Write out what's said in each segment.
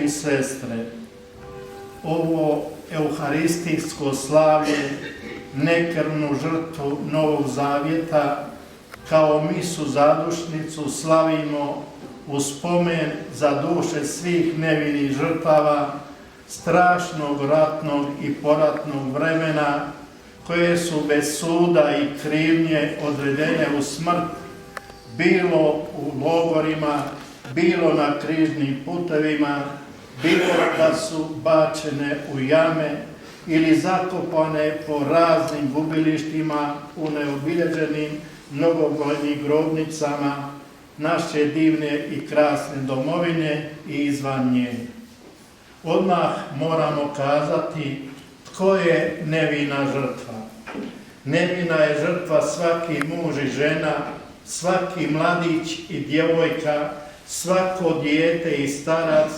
i sestre, ovo euharistijsko slavlje, nekrvnu žrtvu Novog Zavjeta, kao misu zadušnicu slavimo u spomen za duše svih nevinih žrtava strašnog ratnog i poratnog vremena, koje su bez suda i krivnje odvedene u smrt, bilo u logorima, bilo na križnim putevima, bilo da su bačene u jame ili zakopane po raznim gubilištima u neobilježenim mnogobrojnim grobnicama naše divne i krasne domovine i izvan nje. Odmah moramo kazati tko je nevina žrtva. Nevina je žrtva svaki muž i žena, svaki mladić i djevojka, svako dijete i starac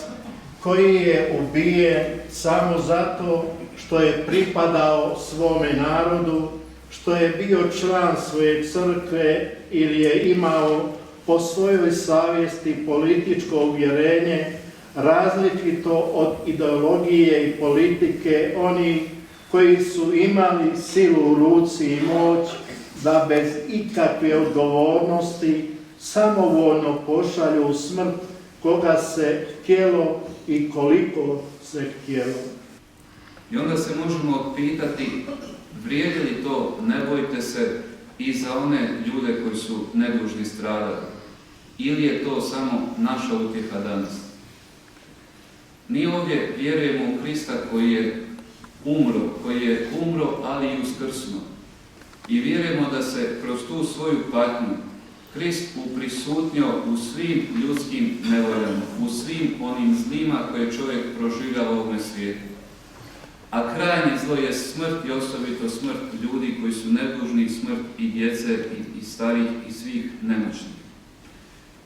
koji je ubijen samo zato što je pripadao svome narodu, što je bio član svoje crkve ili je imao po svojoj savjesti političko uvjerenje različito od ideologije i politike onih koji su imali silu u ruci i moć da bez ikakve odgovornosti samovoljno pošalju u smrt koga se htjelo i koliko se htjelo. I onda se možemo pitati, vrijedi li to, ne bojte se, i za one ljude koji su nedužni stradali? Ili je to samo naša utjeha danas? Mi ovdje vjerujemo u Krista koji je umro, ali i uskrsnuo. I vjerujemo da se kroz tu svoju patnju Krist uprisutnio u svim ljudskim nevoljama, u svim onim zlima koje čovjek proživljava u ovome svijetu. A krajnje zlo je smrt i osobito smrt ljudi koji su nedužni, smrt i djece i starih i svih nemoćnih.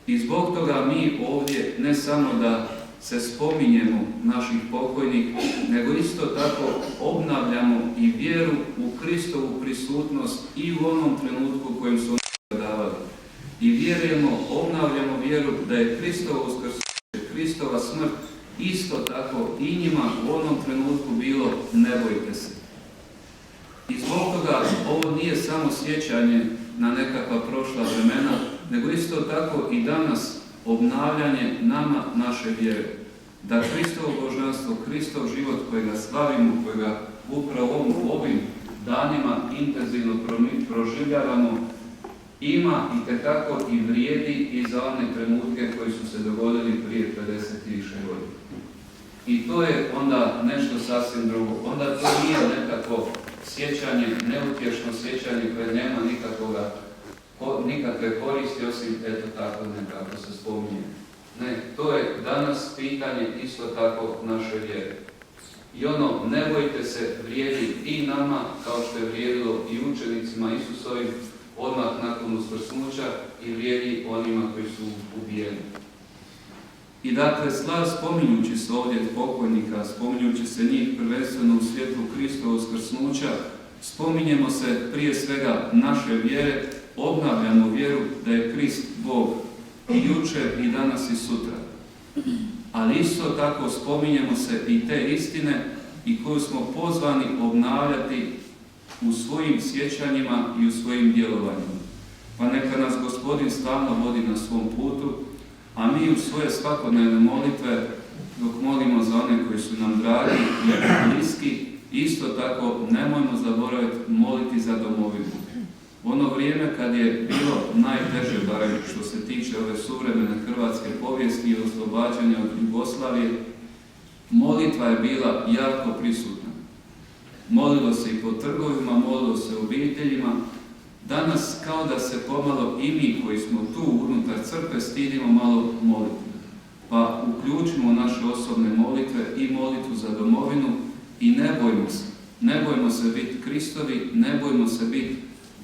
I zbog toga mi ovdje ne samo da se spominjemo naših pokojnih, nego isto tako obnavljamo i vjeru u Kristovu prisutnost i u onom trenutku u kojem su oni davali. I vjerujemo, obnavljamo vjeru da je Kristovo uskrsnuće, Kristova smrt isto tako i njima u onom trenutku bilo ne bojte se. I zbog toga ovo nije samo sjećanje na nekakva prošla vremena, nego isto tako i danas obnavljanje nama naše vjere. Da Kristovo božanstvo, Kristov život kojega slavimo, kojega upravo ovim danima intenzivno proživljavamo, ima itekako i vrijedi i za one trenutke koji su se dogodili prije 50 i više godina. I to je onda nešto sasvim drugo. Onda to nije nekako sjećanje, neutješno sjećanje koje nema nikakve koristi, osim eto tako nekako se spominje. Ne, to je danas pitanje isto tako naše vjere. I ono, ne bojte se, vrijedi i nama, kao što je vrijedilo i učenicima Isusovim odmah nakon uskrsnuća i vrijedi onima koji su ubijeni. I dakle, spominjući se ovdje pokojnika, spominjući se njih prvenstveno u svjetlu Kristova uskrsnuća, spominjemo se prije svega naše vjere, obnavljamo vjeru da je Krist Bog i jučer i danas i sutra. Ali isto tako spominjemo se i te istine i koju smo pozvani obnavljati u svojim sjećanjima i u svojim djelovanjima. Pa neka nas Gospodin stalno vodi na svom putu, a mi u svoje svakodnevne molitve, dok molimo za one koji su nam dragi i bliski, isto tako nemojmo zaboraviti moliti za domovinu. Ono vrijeme kad je bilo najteže, barem što se tiče ove suvremene hrvatske povijesti i oslobađanja od Jugoslavije, molitva je bila jako prisutna. Molilo se i po trgovima, molilo se u obiteljima. Danas kao da se pomalo i mi koji smo tu unutar crkve stidimo malo moliti. Pa uključimo naše osobne molitve i molitvu za domovinu i ne bojmo se. Ne bojmo se biti Kristovi, ne bojmo se biti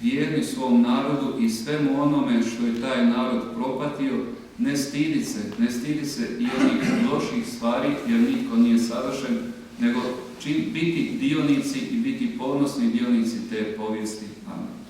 vjerni svom narodu i svemu onome što je taj narod propatio. Ne stidi se i onih loših stvari, jer nitko nije savršen, nego biti dionici i biti ponosni dionici te povijesti. Amen.